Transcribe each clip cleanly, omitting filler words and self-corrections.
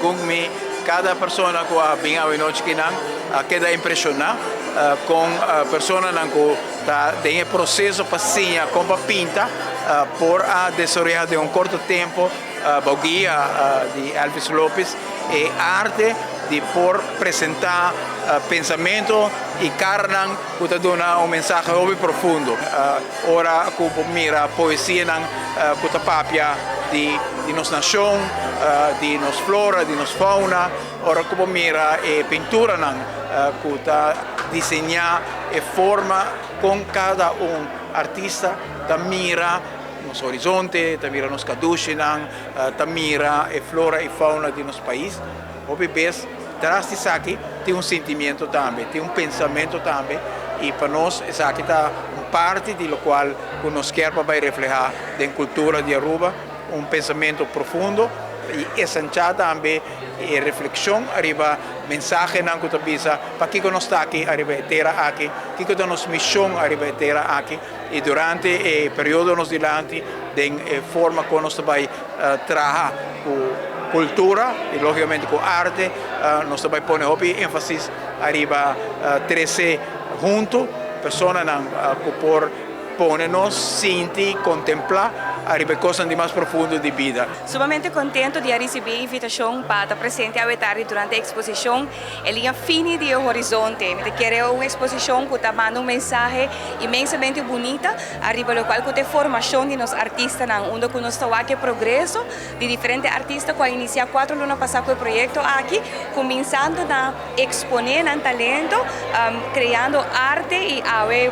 según mí, cada persona que viene a noche queda impresionada con personas que están en el proceso para con pinta por desarrollar de un corto tiempo guía de Elvis López y arte de por presentar pensamiento y carnan que dona un mensaje muy profundo. Ahora como mira poesía que papia de nuestra nación, de nuestra flora, de nuestra fauna. Ahora como mira pintura que diseña y forma con cada un artista mira los horizontes, mira los caduchinan, mira la flora y fauna de nuestro país. Hoy ves, tras de aquí, tiene un sentimiento también, tiene un pensamiento también, y para nosotros es aquí parte de lo cual nos queremos reflejar en la cultura de Aruba, un pensamiento profundo, y esa también reflexión arriba mensaje na que tabisa para que nos está aquí arriba terra aqui que nos misión arriba terra aqui e durante el periodo nos dilante de forma como nos vai trabalhar com cultura e logicamente com arte nos vai poner énfasis arriba 13 junto personas que por ponernos sentir contemplar arriba cosas de más profundo de vida. Sumamente contento de receber a invitação para estar presente a tarde durante a exposição Linha Fine de Horizonte. Me quero uma exposição que está mandando uma mensagem imensamente bonita, arriba do qual que tem formação de nos artistas, onde que nós estamos aqui progresso de diferentes artistas que iniciar 4 anos passados com o projeto aqui, começando a exponer o talento, criando arte e a ver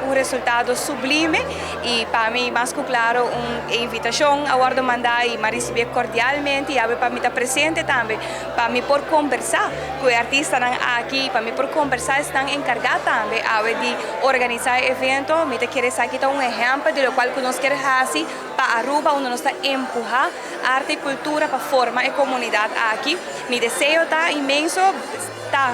um resultado sublime e para mim mais que claro invitação a guardo mandar e me receber cordialmente e para mim estar presente também para mim por conversar com os artistas aqui para mim por conversar estão encarregados também de organizar evento me querer aqui um exemplo de lo qual que nós queremos fazer para Aruba onde nós está empurrar arte e cultura para formar a comunidade aqui me desejo está imenso está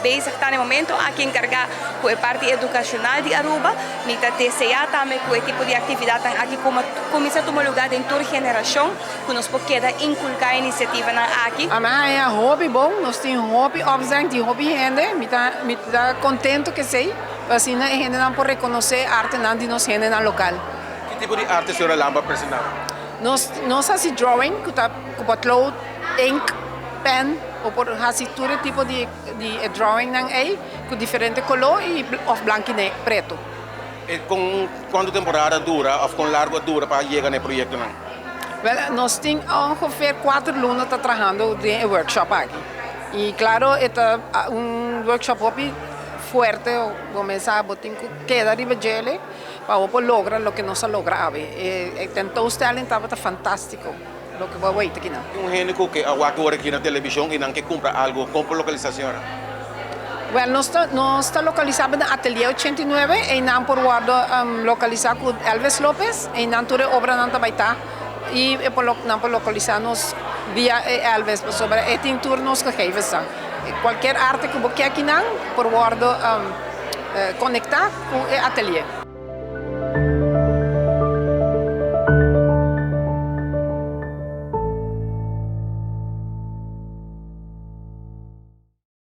está no momento aqui encarregar com a parte educacional de Aruba, me desejar também com o tipo de atividade aqui como começa a tomar lugar em toda geração, que nós podemos inculcar a iniciativa aqui. A minha é hobby bom, nós temos hobby, obviamente hobby gente, me dá contento que sei, assim a gente não pode reconhecer a arte não de nós gente na local. Que tipo de arte a senhora lá vai apresentar? Nós fazemos drawing, que tá com cloud, ink, pen, ou por fazer todo tipo de drawing com diferentes cores e branco e preto. E com quanto temporada dura ou com largo dura para chegar no projeto? Well, nós temos ongeveer 4 anos trabalhando em workshop aqui. E claro, é workshop forte, começar a botar queda de gele para lograr o que nós logramos. E tentou o talento estava fantástico. Lo que voy a ver aquí. Un génico que aguanta aquí en la televisión y que compra algo, compra localización. Bueno, no está localizado en Atelier 89 y no por guardo localizado con Elvis López y no tuve obra en Tabaitá y por localizarnos vía Elvis sobre este turnos que geven. Cualquier arte que busque aquí por guardo conectar con el atelier.